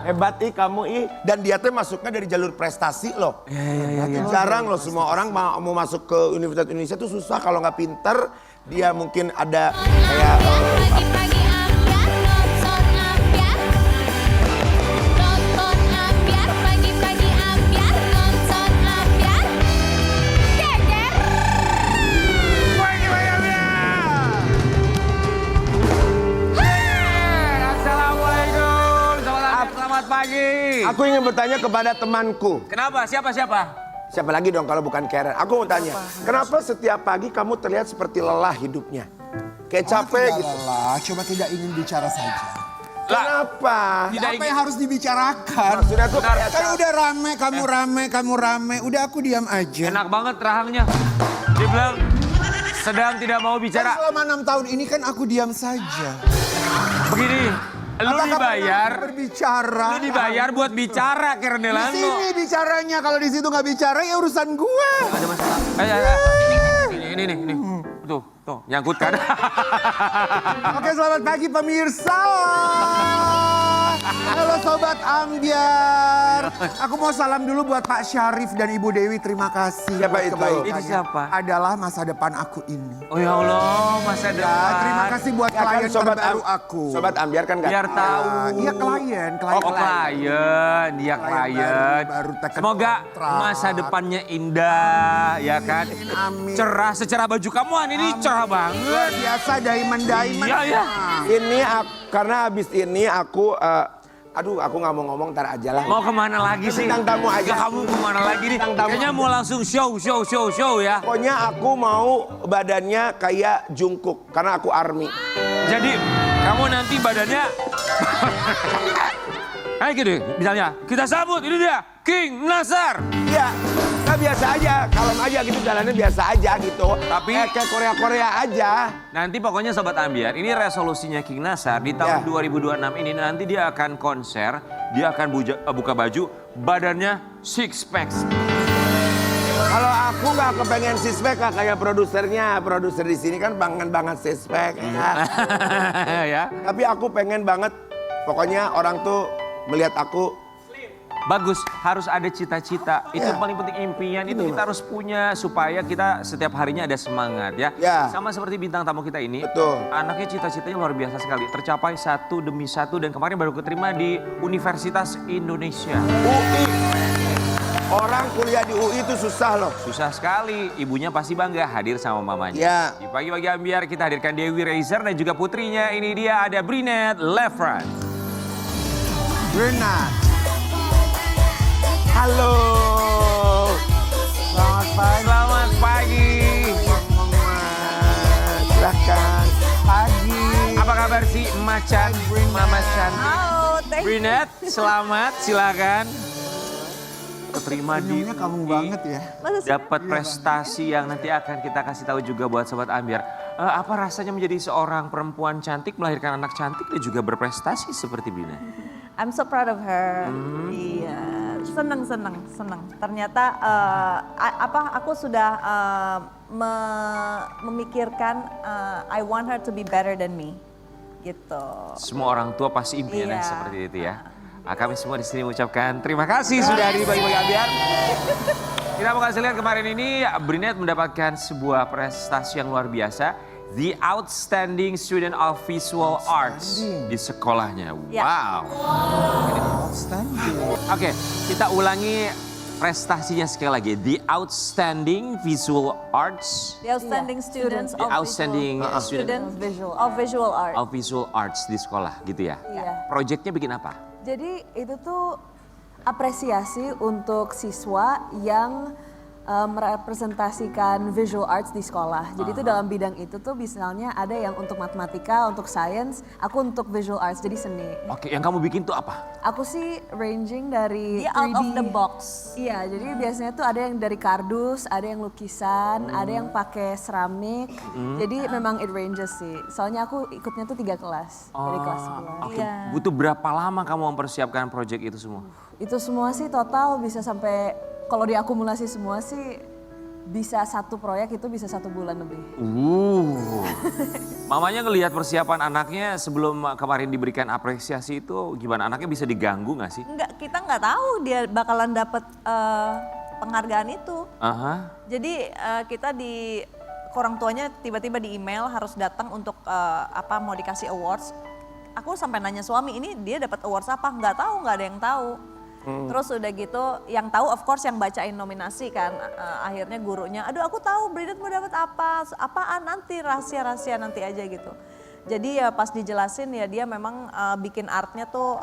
Hebat kamu dan dia tuh masuknya dari jalur prestasi loh. Iya. Jarang loh semua orang mau masuk ke Universitas Indonesia tuh susah kalau nggak pinter. Dia mungkin ada kayak Pagi-pagi ambiar, nonton ambiar. Nonton ambiar, pagi-pagi ambiar, nonton ambiar. Geger. Pagi-pagi ambiar. Assalamualaikum, selamat pagi. Aku ingin bertanya kepada temanku. Kenapa? Siapa? Siapa lagi dong kalau bukan Karen? Aku mau tanya, kenapa setiap pagi kamu terlihat seperti lelah hidupnya? Kayak capek tidak gitu. lelah, cuma tidak ingin bicara saja. Kenapa? Apa yang harus dibicarakan? Maksudnya tuh kayak Kan udah rame, kamu rame. Udah aku diam aja. Enak banget rahangnya. Dia bilang sedang tidak mau Kan bicara. selama 6 tahun ini kan aku diam saja. Begini, lu Apakah dibayar. pernah berbicara? Lu dibayar buat bicara, Di Kerdelano. sini bicaranya, kalau di situ nggak bicara ya urusan gue. Ada masalah. Ini. Tuh, nyangkut kan. Oke, selamat pagi pemirsa. Halo Sobat Ambiar. Aku mau salam dulu buat Pak Syarif dan Ibu Dewi. Terima kasih. Siapa buat itu? kebaikannya. Itu siapa? Adalah masa depan aku ini. Oh ya Allah, masa Ya, depan. terima kasih buat Ya kan, klien terbaru aku. Sobat Ambiar kan nggak Biar tahu. Iya klien. Oh klien, dia klien. baru tekan Semoga kontrak. masa depannya indah, ya kan? Amin. Cerah secara baju kamuan ini cerah banget. Luar biasa diamond. Iya. Ini karena habis ini aku aku nggak mau ngomong ntar aja lah. Mau kemana lagi sih? Bintang tamu aja. Nggak, kamu kemana lagi nih? Bintang tamu. Kayaknya mau langsung show ya. Pokoknya aku mau badannya kayak Jungkook karena aku ARMY. Jadi kamu nanti badannya kayak gini misalnya. Kita sambut, ini dia King Nasar. Iya, nah biasa aja, kalem aja gitu, jalannya biasa aja gitu. Tapi- kayak Korea aja. Nanti pokoknya Sobat Ambiar, ini resolusinya King Nasar di tahun Ya. 2026 ini nanti dia akan konser, dia akan buka baju, badannya six packs. Kalau aku nggak kepengen six-pack kayak produsernya, produser di sini kan pengen banget six-pack. Ya. Tapi aku pengen banget, pokoknya orang tuh melihat aku. Bagus, harus ada cita-cita. Itu Ya. paling penting impian, itu Ini, kita harus punya supaya kita setiap harinya ada semangat ya. Ya. Sama seperti bintang tamu kita ini. Betul. Anaknya cita-citanya luar biasa sekali. Tercapai satu demi satu dan kemarin baru keterima di Universitas Indonesia. UI. Orang kuliah di UI itu susah loh. Susah sekali, ibunya pasti bangga hadir sama mamanya. Ya. Di pagi-pagi Ambiar kita hadirkan Dewi Reiser dan juga putrinya. Ini dia ada Brinette Lefran. Bernard. Halo. Selamat pagi. Selamat pagi. Silahkan. Pagi. Apa kabar sih Macan, Mama cantik? Oh, thank you. Brinette, selamat, silakan. Keterima di Senyumnya kamu UI, banget ya. dapat prestasi yang nanti akan kita kasih tahu juga buat Sobat Ambiar. Apa rasanya menjadi seorang perempuan cantik, melahirkan anak cantik dan juga berprestasi seperti Brinette? I'm so proud of her. Iya, seneng. Ternyata aku sudah memikirkan I want her to be better than me, gitu. Semua orang tua pasti impiannya Iya. seperti itu ya. Kami semua di sini mengucapkan terima kasih sudah hadir di Pagi-Pagi Ambiar. Kita mau kasih lihat kemarin ini Brinette mendapatkan sebuah prestasi yang luar biasa. The Outstanding Student of Visual Arts di sekolahnya. Ya. Wow. Outstanding. Oke, kita ulangi prestasinya sekali lagi. The Outstanding Visual Arts. The outstanding students The Outstanding student Student of visual art. of Visual Arts di sekolah gitu ya. Iya. Proyeknya bikin apa? Jadi itu tuh apresiasi untuk siswa yang merepresentasikan visual arts di sekolah. Jadi itu dalam bidang itu tuh misalnya ada yang untuk matematika, untuk science, aku untuk visual arts, jadi seni. Oke, yang kamu bikin tuh apa? Aku sih ranging dari Dia out 3D. of the box. Iya, jadi biasanya tuh ada yang dari kardus, ada yang lukisan, ada yang pakai seramik. Jadi memang it ranges sih. Soalnya aku ikutnya tuh 3 kelas, dari kelas 10. Oke, butuh berapa lama kamu mempersiapkan proyek itu semua? Itu semua sih total bisa sampai, kalau diakumulasi semua sih bisa satu proyek itu bisa 1 bulan lebih. Mamanya ngelihat persiapan anaknya sebelum kemarin diberikan apresiasi itu gimana? Anaknya bisa diganggu nggak sih? Enggak, kita nggak tahu dia bakalan dapet penghargaan itu. Aha. Jadi kita di orang tuanya tiba-tiba di email harus datang untuk mau dikasih awards. Aku sampai nanya suami, ini dia dapat awards apa? Nggak tahu, nggak ada yang tahu. Terus udah gitu, yang tahu of course yang bacain nominasi kan. Akhirnya gurunya, aduh aku tahu Bridget mau dapat apa, apaan nanti rahasia nanti aja gitu. Jadi ya pas dijelasin ya dia memang bikin artnya tuh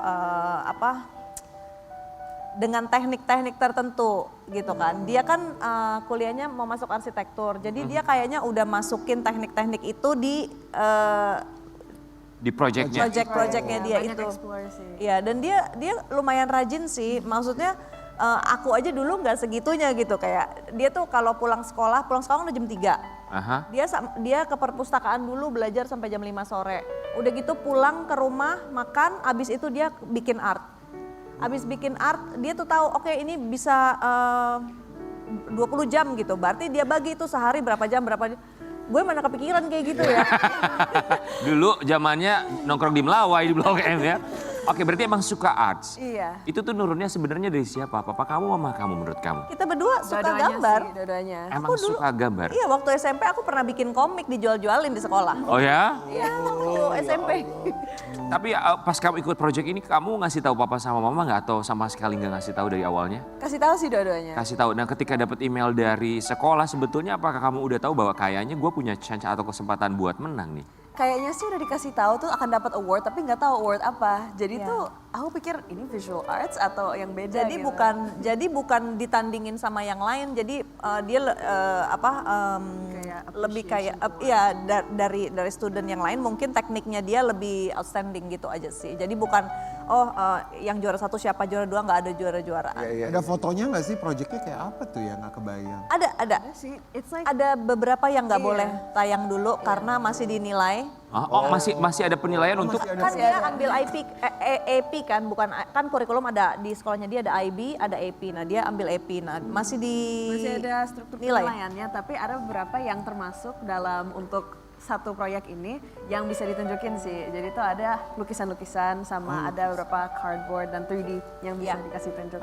dengan teknik-teknik tertentu gitu kan. Dia kan kuliahnya mau masuk arsitektur, jadi dia kayaknya udah masukin teknik-teknik itu di proyeknya. project-projectnya dia Banyak itu. explore sih. Iya, dan dia lumayan rajin sih. Maksudnya aku aja dulu nggak segitunya gitu, kayak dia tuh kalau pulang sekolah udah jam 3. Aha. Dia ke perpustakaan dulu belajar sampai jam 5 sore. Udah gitu pulang ke rumah, makan, abis itu dia bikin art. Abis bikin art, dia tuh tahu oke ini bisa 20 jam gitu. Berarti dia bagi itu sehari berapa jam. Gue mana kepikiran kayak gitu ya. Dulu zamannya nongkrong di Melawai di Blok M ya. Oke, berarti emang suka arts. Iya. Itu tuh nurunnya sebenarnya dari siapa? Papa kamu, mama kamu menurut kamu? Kita berdua suka Dua-duanya gambar. sih, dua-duanya. Emang suka gambar? Iya, waktu SMP aku pernah bikin komik dijual-jualin di sekolah. Oh ya? Iya, waktu SMP. Tapi pas kamu ikut project ini kamu ngasih tahu papa sama mama nggak atau sama sekali nggak ngasih tahu dari awalnya? Kasih tahu sih dua-duanya. Kasih tahu. Nah, ketika dapat email dari sekolah sebetulnya apakah kamu udah tahu bahwa kayaknya gue punya chance atau kesempatan buat menang nih? Kayaknya sih udah dikasih tahu tuh akan dapat award tapi nggak tahu award apa. Jadi tuh aku pikir ini visual arts atau yang beda Jadi gitu. bukan ditandingin sama yang lain. Jadi dia Kayak lebih kayak dari student yang lain mungkin tekniknya dia lebih outstanding gitu aja sih. Jadi bukan yang juara 1 siapa, juara 2 nggak ada juara-juaraan. Ada fotonya nggak sih proyeknya kayak apa tuh ya nggak kebayang. Ada. sih, it's like Ada beberapa yang nggak Iya. boleh tayang dulu karena masih dinilai. Masih ada penilaian untuk Kan dia ambil AP kan, bukan kan kurikulum ada di sekolahnya dia ada IB, ada AP. Nah, dia ambil AP. Nah, masih ada struktur nilai. penilaiannya, tapi ada beberapa yang termasuk dalam untuk satu proyek ini yang bisa ditunjukin sih. Jadi itu ada lukisan-lukisan sama ada beberapa cardboard dan 3D yang bisa dikasih tunjuk.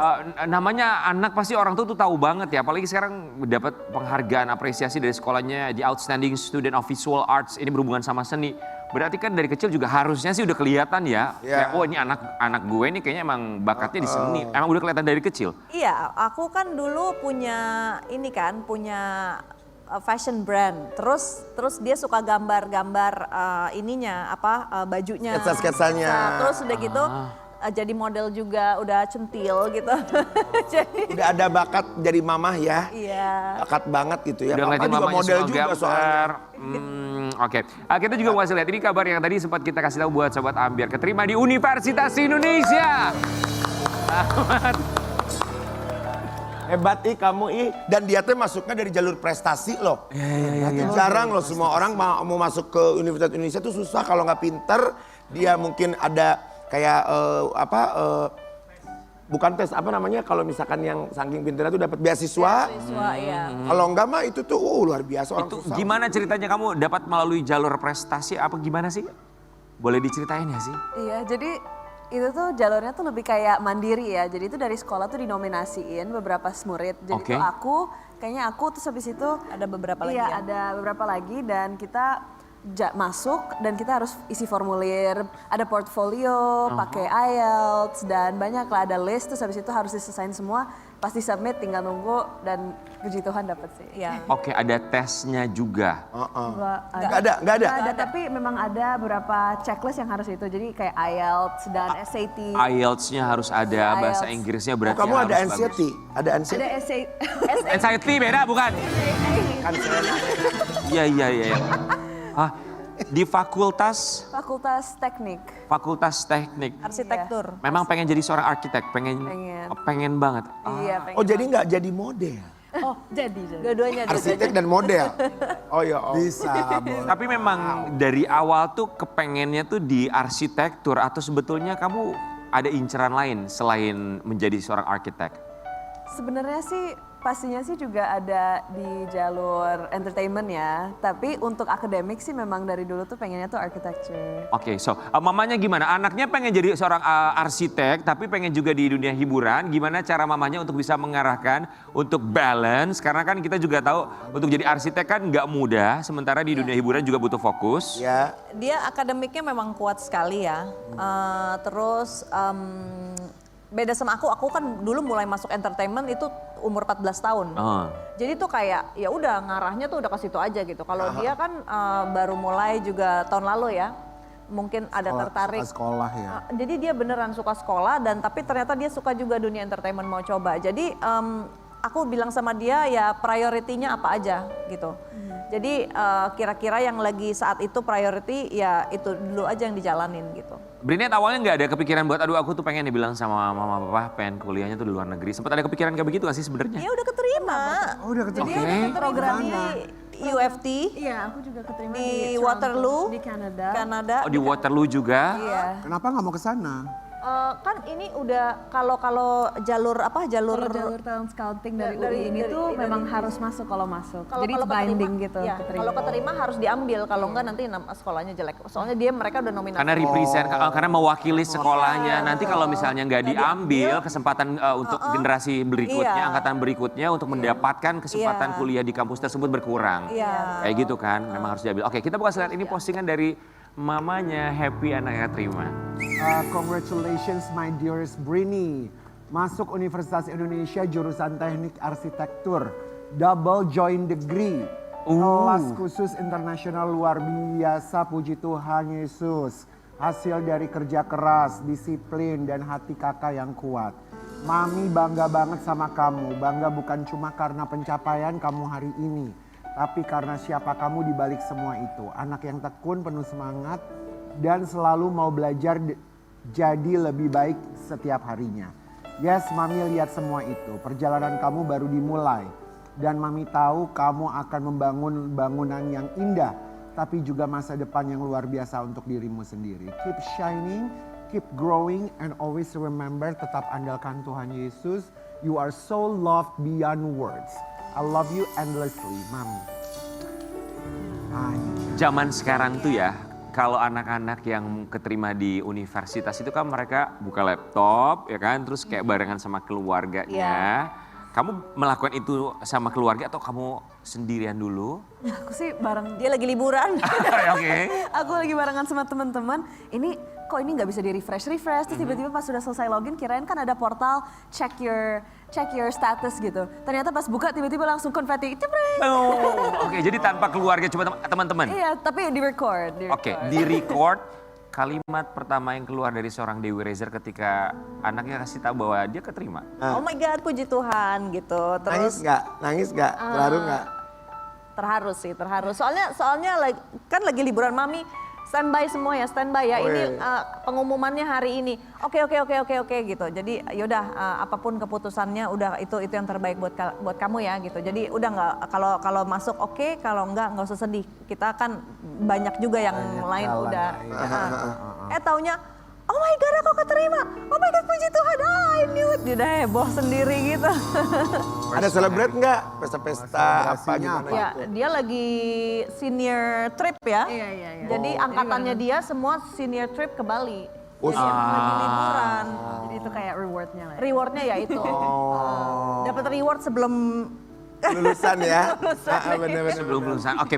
namanya anak pasti orang tuh tahu banget ya. Apalagi sekarang dapat penghargaan apresiasi dari sekolahnya di Outstanding Student of Visual Arts. Ini berhubungan sama seni. Berarti kan dari kecil juga harusnya sih udah kelihatan ya. Iya. Kayak, ini anak gue ini kayaknya emang bakatnya di seni. Emang udah kelihatan dari kecil. Iya, aku kan dulu punya fashion brand. Terus dia suka gambar-gambar bajunya. Sketsa-sketsanya. Nah, terus udah gitu jadi model juga, udah centil gitu. Jadi Udah ada bakat jadi mamah ya. iya. Bakat banget gitu ya. Udah Papa ngeliatin juga mamanya model soal juga gambar. soalnya. Oke. Kita juga mau kasih lihat ini kabar yang tadi sempat kita kasih tahu buat Sobat Ambiar. Keterima di Universitas Indonesia. Hebat kamu Dan dia tuh masuknya dari jalur prestasi loh. Iya. Jarang loh semua orang mau masuk ke Universitas Indonesia tuh susah kalau nggak pinter. Dia mungkin ada kayak bukan tes kalau misalkan yang saking pinternya tuh dapat beasiswa. Iya. Kalau enggak mah itu tuh luar biasa orang Itu susah. gimana ceritanya kamu dapat melalui jalur prestasi apa gimana sih? Boleh diceritain ya sih? Iya, jadi itu tuh jalurnya tuh lebih kayak mandiri ya. Jadi itu dari sekolah tuh dinominasiin beberapa murid. Jadi Oke. tuh kayaknya aku terus habis itu Ada beberapa lagi iya, ya? ada beberapa lagi dan kita masuk dan kita harus isi formulir, ada portfolio, pakai IELTS dan banyak lah, ada list terus habis itu harus diselesain semua, pasti submit tinggal nunggu dan puji Tuhan dapet sih. Iya. Oke, ada tesnya juga. Nggak Nggak ada. ada, tapi memang ada beberapa checklist yang harus itu. Jadi kayak IELTS dan SAT. IELTS-nya harus ada, bahasa IELTS. Inggrisnya berarti Kamu ada harus anxiety? Ada Ada anxiety? SAT. Anxiety beda bukan? Kan saya nanya. Iya. Di fakultas Teknik. teknik. Arsitektur. Memang pengen jadi seorang arsitek, pengen banget. Iya, pengen. Oh jadi nggak jadi model? Oh, jadi. Dua-duanya. Arsitek dan model? Oh ya Allah. Bisa, boleh. Tapi memang dari awal tuh kepengennya tuh di arsitektur atau sebetulnya kamu ada inceran lain selain menjadi seorang arsitek? Sebenarnya sih pastinya sih juga ada di jalur entertainment ya. Tapi untuk akademik sih memang dari dulu tuh pengennya tuh architecture. Oke, so mamanya gimana? Anaknya pengen jadi seorang arsitek, tapi pengen juga di dunia hiburan. Gimana cara mamanya untuk bisa mengarahkan, untuk balance? Karena kan kita juga tahu untuk jadi arsitek kan nggak mudah, sementara di dunia hiburan juga butuh fokus. Ya, Dia akademiknya memang kuat sekali ya. Terus beda sama aku kan dulu mulai masuk entertainment itu umur 14 tahun. Oh. Jadi tuh kayak ya udah ngarahnya tuh udah ke situ aja gitu. Kalau dia kan baru mulai juga tahun lalu ya. Mungkin ada tertarik. Sekolah ya. Jadi dia beneran suka sekolah dan tapi ternyata dia suka juga dunia entertainment mau coba. Jadi aku bilang sama dia ya prioritinya apa aja gitu. Jadi kira-kira yang lagi saat itu priority ya itu dulu aja yang dijalanin gitu. Briniat awalnya nggak ada kepikiran buat aduh aku tuh pengen dibilang sama mama papa pengen kuliahnya tuh di luar negeri. Sempat ada kepikiran kayak begitu gak sih sebenarnya? Dia udah keterima. Oh udah ketemu. Dia udah keterima di UFT. Iya, aku juga keterima Di Toronto, Waterloo, di Canada. Kanada. Oh di Waterloo juga? Iya. Kenapa nggak mau ke sana? Kan ini udah kalau jalur apa jalur Kalau jalur talent scouting dari Dari- UI ini dari- tuh dari- memang harus masuk kalau masuk. kalau Jadi kalau it's binding keterima, gitu. ya, keterima. kalau keterima harus diambil kalau enggak nanti sekolahnya jelek. Soalnya mereka udah nominasi. Karena represent, karena mewakili sekolahnya. Nanti kalau misalnya nggak diambil, kesempatan untuk generasi berikutnya, Iya. angkatan berikutnya untuk mendapatkan kesempatan Iya. kuliah di kampus tersebut berkurang. Iya. Kayak gitu kan, memang harus diambil. Oke, kita buka lihat ini postingan dari mamanya Happy anaknya terima. Congratulations my dearest Brini. Masuk Universitas Indonesia jurusan Teknik Arsitektur. Double joint degree. Kelas khusus internasional luar biasa, puji Tuhan Yesus. Hasil dari kerja keras, disiplin, dan hati kakak yang kuat. Mami bangga banget sama kamu. Bangga bukan cuma karena pencapaian kamu hari ini, tapi karena siapa kamu di balik semua itu. Anak yang tekun, penuh semangat, dan selalu mau belajar jadi lebih baik setiap harinya. Yes, Mami lihat semua itu. Perjalanan kamu baru dimulai. Dan Mami tahu kamu akan membangun bangunan yang indah, tapi juga masa depan yang luar biasa untuk dirimu sendiri. Keep shining, keep growing, and always remember, tetap andalkan Tuhan Yesus. You are so loved beyond words. I love you endlessly, Mami. Zaman sekarang tuh ya, kalau anak-anak yang keterima di universitas itu kan mereka buka laptop ya kan, terus kayak barengan sama keluarganya. Iya. Kamu melakukan itu sama keluarga atau kamu sendirian dulu? Aku sih bareng Dia lagi liburan. Oke. Aku lagi barengan sama teman-teman. Ini kok ini nggak bisa di refresh. Terus tiba-tiba pas sudah selesai login, kirain kan ada portal check your status gitu. Ternyata pas buka tiba-tiba langsung konfeti. Cepreng. Oh, oke, jadi tanpa keluarga, cuma teman-teman. Iya, tapi di record. Oke, di record kalimat pertama yang keluar dari seorang Dewi Rezer ketika anaknya kasih tahu bahwa dia keterima. Oh my God, puji Tuhan gitu. nangis Terus nggak? Nangis nggak? Terharu nggak? terharu sih, terharu. Soalnya kan lagi liburan Mami. Standby semua ya, standby ya. Oh, Ini iya. pengumumannya hari ini. Oke gitu. Jadi yaudah apapun keputusannya udah itu yang terbaik buat kamu ya gitu. Jadi udah nggak kalau masuk oke, kalau nggak usah sedih. Kita kan banyak juga yang lain jalan udah. lain. Taunya oh my God aku keterima. Oh my God puji Tuhan. I knew it. Dia udah heboh sendiri gitu. Ada celebrate nggak? Pesta-pesta apa gimana? Ya, dia lagi senior trip ya. Iya. Jadi angkatannya dia semua senior trip ke Bali. Oh, Jadi lagi liburan. Jadi itu kayak rewardnya lah. Rewardnya ya itu. Dapat reward sebelum Lulusan ya? Lulusan. Bener-bener. Sebelum lulusan. Oke,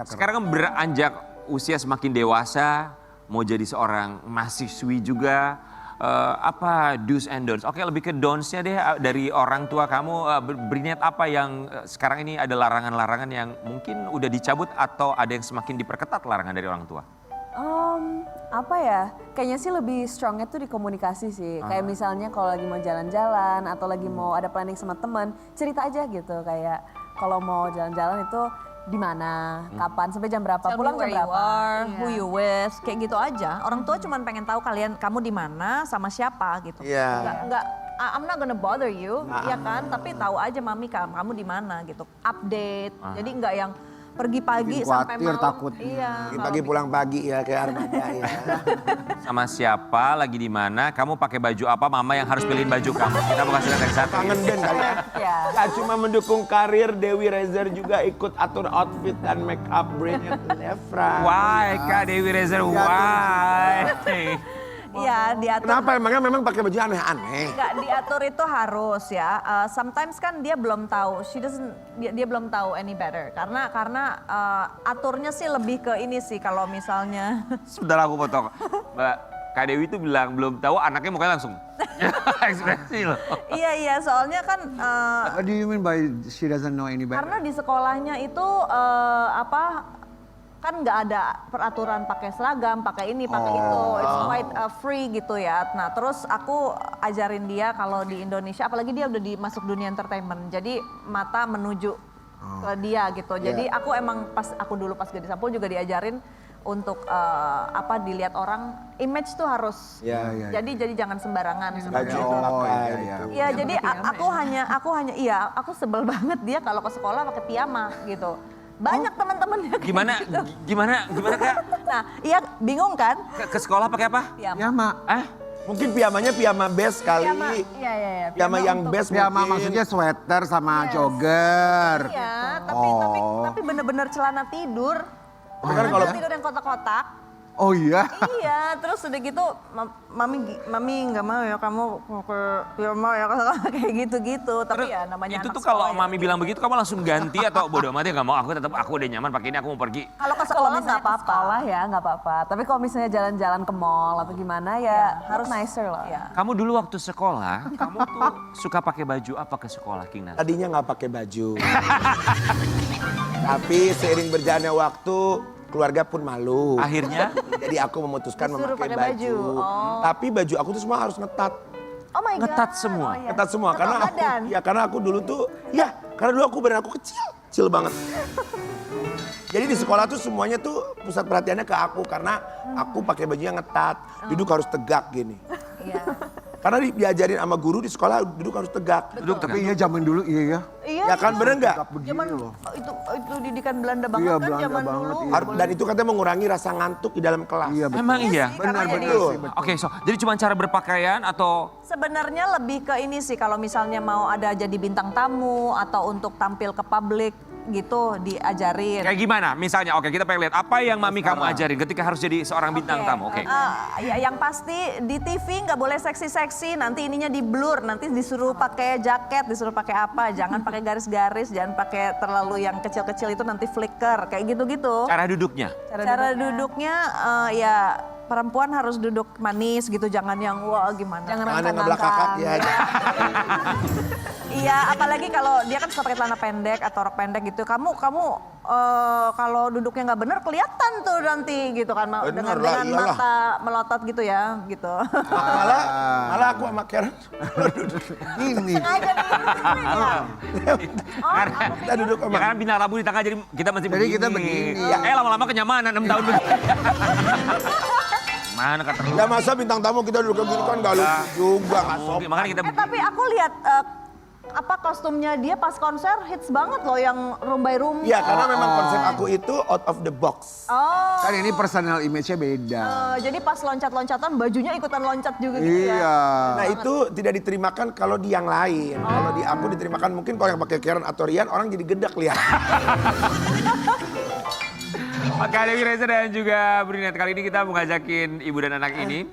sekarang kan beranjak usia semakin dewasa, mau jadi seorang mahasiswi juga. Apa do's and don'ts? Oke, lebih ke don'ts-nya deh dari orang tua kamu. Berniat apa yang sekarang ini ada larangan-larangan yang mungkin udah dicabut atau ada yang semakin diperketat larangan dari orang tua? Apa ya? Kayaknya sih lebih strongnya tuh di komunikasi sih. Kayak misalnya kalau lagi mau jalan-jalan atau lagi mau ada planning sama teman, cerita aja gitu. Kayak kalau mau jalan-jalan itu di mana, kapan, sampai jam berapa, Tell me pulang jam where you berapa. are, Iya. who you with, kayak gitu aja. Orang tua cuma pengen tahu kamu di mana sama siapa gitu. Iya. Nggak, I'm not gonna bother you, ya kan? Tapi tahu aja mami kamu di mana gitu. Update. Jadi nggak yang pergi pagi Bikin sampai khawatir, malam. takut. Iya. Pagi pulang pagi ya kayak armada ya. Sama siapa, lagi di mana, kamu pakai baju apa, mama yang harus pilihin baju kamu. Kita mau kasih lihat yang satu. Kangen band kali ya. Ya. Gak cuma mendukung karir, Dewi Rezer juga ikut atur outfit dan make up Bryneth Lefra. Why, Kak Dewi Rezer, why? Iya, diatur. Kenapa emangnya memang pakai baju aneh-aneh? Nggak diatur itu harus ya. Sometimes kan dia belum tahu, dia belum tahu any better. Karena aturnya sih lebih ke ini sih kalau misalnya. Sebentar aku potong. Mbak, Kak Dewi itu bilang belum tahu, anaknya mukanya langsung. Ekspresi loh. Iya, soalnya kan What do you mean by she doesn't know any better? karena di sekolahnya itu kan nggak ada peraturan pakai seragam, pakai ini, pakai itu. It's quite free gitu ya. Nah terus aku ajarin dia kalau di Indonesia, apalagi dia udah masuk dunia entertainment. Jadi mata menuju ke dia gitu. Jadi aku emang aku dulu pas Gadis Sampul juga diajarin untuk dilihat orang, image tuh harus. Iya. Jadi jangan sembarangan Baju seperti yang itu. pakai iya, gitu. Iya, jadi aku sebel banget dia kalau ke sekolah pakai piyama gitu. Banyak teman-temannya. Gimana Kak? Nah, iya bingung kan? Ke sekolah pakai apa? Piyama. Piyama. Mungkin piyamanya piyama best kali. Iya. Piyama yang best Piyama mungkin. maksudnya sweater sama jogger. Iya, Oh. tapi bener-bener celana tidur. Kan Celana kalau tidur yang kotak-kotak. Oh iya? Iya, terus udah gitu mami nggak mau ya kamu ke piyama ya kayak gitu-gitu. Tapi ya namanya Itu anak tuh kalau sekolah ya. mami bilang begitu kamu langsung ganti atau bodo amat ya nggak mau, aku udah nyaman pakai ini, aku mau pergi. Kalau ke Kalau sekolah misalnya nggak ke apa-apa. sekolah ya nggak apa-apa. Tapi kalau misalnya jalan-jalan ke mall atau gimana ya harus nicer lah. Iya. Kamu dulu waktu sekolah, kamu tuh suka pakai baju apa ke sekolah, King Nas? Tadinya nggak pakai baju. Tapi seiring berjalannya waktu, keluarga pun malu. Akhirnya? Jadi aku memutuskan Disuruh memakai pakai baju. baju. Oh. Tapi baju aku tuh semua harus ngetat. Oh my God. Ngetat semua? Oh, iya. Ngetat semua. Ngetat Karena aku, badan? karena aku dulu tuh, karena dulu badan aku kecil banget. Jadi di sekolah tuh semuanya tuh pusat perhatiannya ke aku. Karena aku pakai bajunya ngetat, duduk harus tegak gini. Iya. Karena diajarin sama guru di sekolah duduk harus tegak. Duduk Tapi tegak. iya zaman dulu iya ya. Iya. Ya kan bener nggak? Tegak begini Zaman loh. itu didikan Belanda banget Iya, kan Belanda zaman banget, dulu. iya. Dan itu katanya mengurangi rasa ngantuk di dalam kelas. Iya betul. Emang iya? Benar Karena benar sih. Oke, jadi cuma cara berpakaian atau Sebenarnya lebih ke ini sih kalau misalnya mau ada jadi bintang tamu atau untuk tampil ke publik gitu diajarin. kayak gimana? Misalnya, oke kita pengen lihat apa yang mami kamu ajarin ketika harus jadi seorang bintang tamu. Oke. Ya, yang pasti di TV nggak boleh seksi-seksi, nanti ininya di blur, nanti disuruh pakai jaket, disuruh pakai apa, jangan pakai garis-garis, jangan pakai terlalu yang kecil-kecil itu nanti flicker, kayak gitu-gitu. Cara duduknya. Cara duduknya ya perempuan harus duduk manis gitu, jangan yang wah gimana. Jangan Mana ngeblak kakak ya. Iya, apalagi kalau dia kan suka pakai celana pendek atau rok pendek gitu. Kamu kalau duduknya nggak bener kelihatan tuh nanti gitu kan. Bener Dengan lah, iyalah. mata melotot gitu ya, gitu. Malah aku sama Karen Ini. Sengaja nih. Karena kita duduk ya sama. karena bintang tamu di tengah jadi kita mesti Jadi kita begini. Lama-lama kenyamanan 6 tahun begini. Mana kata lu? Ya masa bintang tamu kita duduk kayak gini kan gak lucu juga, gak sopan. Makanya kita Tapi aku lihat kostumnya dia pas konser hits banget loh yang rumbai-rumbai. Iya karena memang konsep aku itu out of the box. Oh. Kan ini personal image-nya beda. Jadi pas loncat-loncatan bajunya ikutan loncat juga gitu ya. Iya. Nah itu tidak diterimakan kalau di yang lain. Kalau di aku diterimakan mungkin kalau yang pakai Karen atau Rian orang jadi gedek lihat. Kak Dewi Reza dan juga Bryneth, kali ini kita mau ngajakin ibu dan anak ini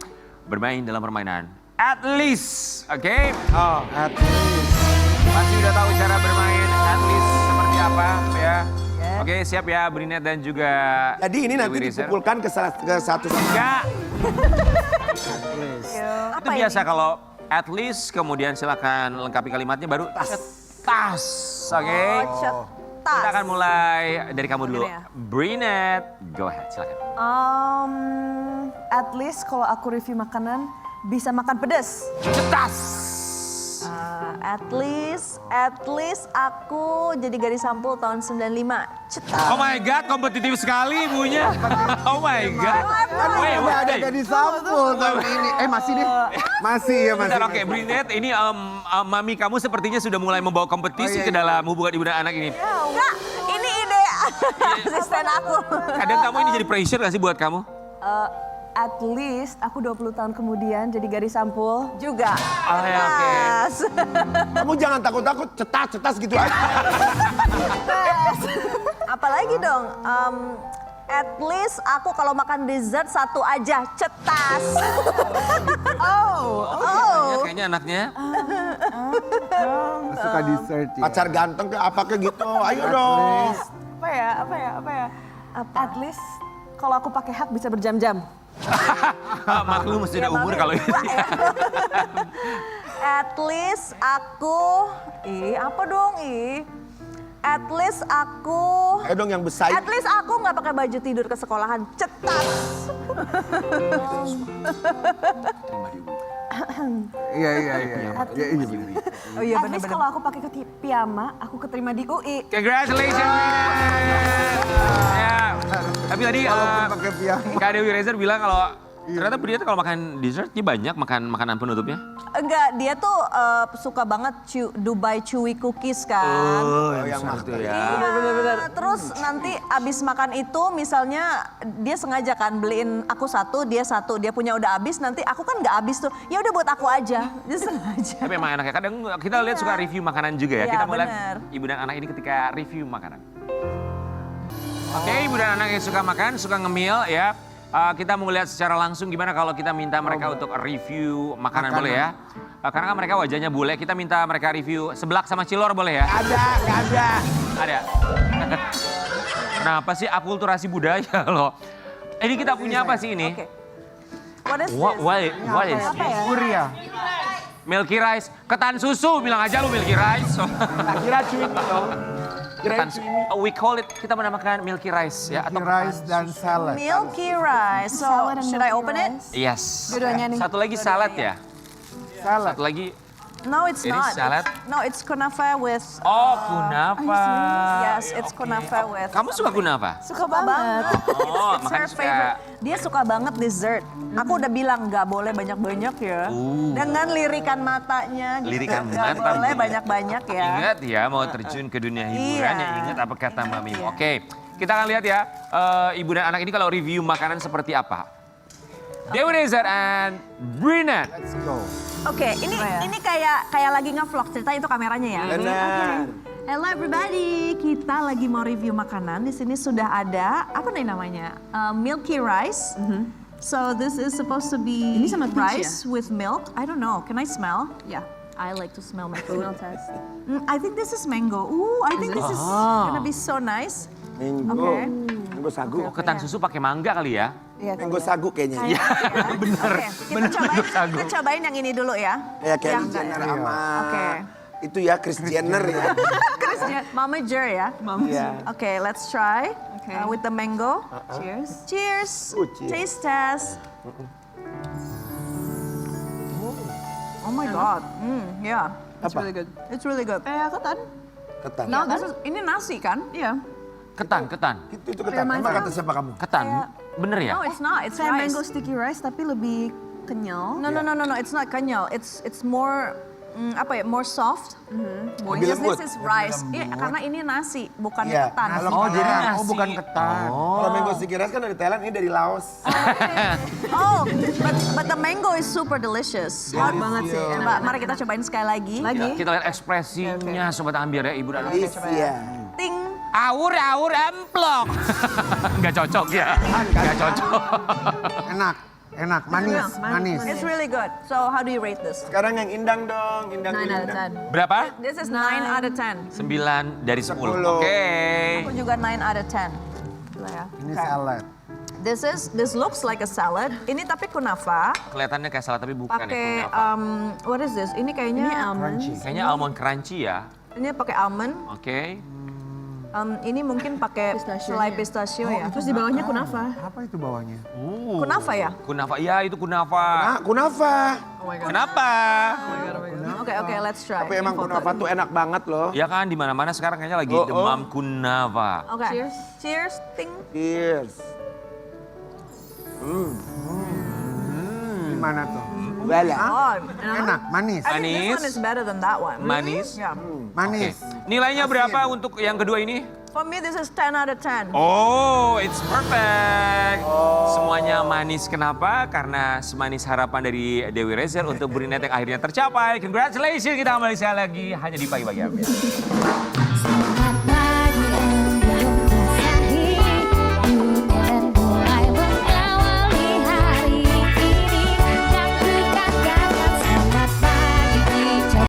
bermain dalam permainan At Least, oke? Oh, At least. pasti udah tahu cara bermain At Least seperti apa ya? Oke, siap ya Bryneth dan juga Jadi ini nanti Dewi Reza. dipukulkan ke satu sama. Enggak, Apa itu biasa kalau At Least, kemudian silakan lengkapi kalimatnya baru tas, oke? Cetas. Kita akan mulai dari kamu dulu. Gini ya? Bryneth, go ahead, silakan. At least kalau aku review makanan bisa makan pedas. Cetas. At least aku jadi Gadis Sampul tahun 95. Cetas. Oh my God, kompetitif sekali ibunya. Oh my God. Wait, Udah ada wait. jadi sampul tahun ini. Masih deh. Masih ya masih. Bentar, oke, Bryneth, ini mami kamu sepertinya sudah mulai membawa kompetisi ke dalam hubungan ibu dan anak ini. Enggak, ini ide Asisten aku. Kadang kamu ini jadi pressure gak sih buat kamu? At least aku 20 tahun kemudian jadi gadis sampul. Juga. Oh ya, oke. Yes. Kamu jangan takut-takut, cetas gitu aja. Apalagi dong, at least aku kalau makan dessert satu aja, cetas. Ya, kayaknya anaknya. Suka dessert ya. Pacar ganteng kayak apa kayak gitu, ayo dong. Apa ya? At least kalau aku pakai hak bisa berjam-jam. Maklum mesti ada umur kalau ini. At least aku, apa dong At least aku, Ayo dong yang besar. at least aku nggak pakai baju tidur ke sekolahan, cetas. Iya. Oh iya At least kalau aku pakai piyama, aku keterima di UI. Congratulations, ya. Tapi tadi Pakai piyama. Kak Dewi Rezer bilang kalau ternyata Brian kalau makan dessert dia banyak makan makanan penutupnya. Enggak, dia tuh suka banget Dubai Chewy Cookies kan. Oh, yang itu makan. ya. Iya, terus nanti abis makan itu misalnya dia sengaja kan beliin aku satu, dia punya udah abis, nanti aku kan nggak abis tuh, ya udah buat aku aja, dia sengaja. Tapi emang enaknya kadang kita lihat suka review makanan juga ya. Iya, Kita mau lihat bener. ibu dan anak ini ketika review makanan. Oke, ibu dan anak yang suka makan, suka ngemil ya. Kita mau lihat secara langsung gimana kalau kita minta mereka untuk review makanan, boleh ya? Karena kan mereka wajahnya bule, kita minta mereka review seblak sama cilor boleh ya? Nggak ada. Ada. Kenapa sih akulturasi budaya loh? Ini kita punya apa sih ini? Oke. What is What is Apa ya? Kuria. Milky rice, ketan susu, bilang aja lu Milky rice. Kira cuy dong. Ketan we call it, kita menamakan Milky rice ya. Milky rice dan salad. Milky rice. So, Salad and should I milky open it? rice. Yes. Dua-duanya nih. Satu lagi salad ya. Salad. Satu lagi, No, it's Ini not. salad? No, it's kunafa with. oh kunafa. Yes, it's kunafa with. Kamu suka kunafa? Suka banget. Oh, It's makanya her favorite. Dia suka banget dessert. Aku udah bilang nggak boleh banyak-banyak ya. Dengan lirikan matanya. Gitu. Lirikan Nggak mata. boleh banyak-banyak ya. Ingat ya, mau terjun ke dunia hiburan Iya. ya ingat apa kata Mami. Iya. Oke, kita akan lihat ya, ibu dan anak ini kalau review makanan seperti apa. Dewi Rezer and Brinat. Let's go. Oke, ini kayak lagi nge-vlog, cerita itu kameranya ya. Benar. Hello everybody, kita lagi mau review makanan. Di sini sudah ada apa nih namanya? Milky rice. So this is supposed to be Ini sama peach rice with milk. I don't know. Can I smell? Yeah, I like to smell my food. Smell test. I think this is mango. Ooh, I think this is gonna be so nice. Minggu. Oke. Minggu sagu. Oh, ketan susu pakai mangga kali ya? Iya, Minggu sagu kayaknya. Iya, bener. Kita cobain yang ini dulu ya. Ya kayak Yang- Jenner sama Oke. itu ya Kris Jenner ya. Christian, Mama Jer ya. Iya. Okay, let's try Okay. with the mango. Cheers. Cheers. Cheers. Taste test. Oh my God. Yeah. It's really good. It's really good. Kayak ketan. Ketan. No, ini nasi kan? Iya. Ketan. Itu ketan. Emang kata siapa kamu? Ketan, bener ya? No, it's not. It's Kayak rice. mango sticky rice tapi lebih kenyal. No. It's not kenyal. It's more more soft. Lebih Because lembut. this is rice. Iya, karena ini nasi, bukan Iya. ketan. Kalau Oh, jadi ketan- nasi. Oh, bukan ketan. Kalau mango sticky rice kan dari Thailand, ini dari Laos. Oh, but the mango is super delicious. Hot banget sih. Coba, mari kita cobain sekali lagi. Kita lihat ekspresinya Sobat Ambiar ya, ibu dan anak. Iya. Ting. Awur emplok. Nggak cocok ya? Nggak cocok. Enak, manis. It's really good. So how do you rate this? Sekarang yang indang dong, indang. 9 out of 10. Berapa? This is 9 out of 10. 9 dari 10. 10. Oke. Aku juga 9 out of 10. Gila ya. Ini salad. This looks like a salad. Ini tapi kunafa. Kelihatannya kayak salad tapi bukan Pakai ya kunafa. what is this? Ini kayaknya Ini almond. Kayaknya almond crunchy ya. Ini pakai almond. Oke. Ini mungkin pakai Pistachio-nya. selai pistachio ya. Terus di bawahnya kunafa. Apa itu bawahnya? Kunafa ya? Kunafa, iya itu kunafa. Ah, kunafa. Kenapa? Oke, let's try. Tapi emang Ini foto. kunafa tuh enak banget loh. Ya kan di mana-mana sekarang kayaknya lagi Oh, oh. demam kunafa. Oke. Cheers. Cheers. Ting. Cheers. Gimana tuh? Bala. Oh, Enak, manis. I think this Manis. one is better than that one. Manis. Yeah. Manis. Nilainya berapa untuk yang kedua ini? For me this is 10 out of 10. Oh, it's perfect. Semuanya manis. Kenapa? Karena semanis harapan dari Dewi Rezer untuk Brunette yang akhirnya tercapai. Congratulations, kita kembali sekali lagi hanya di Pagi-Pagi Ambiar.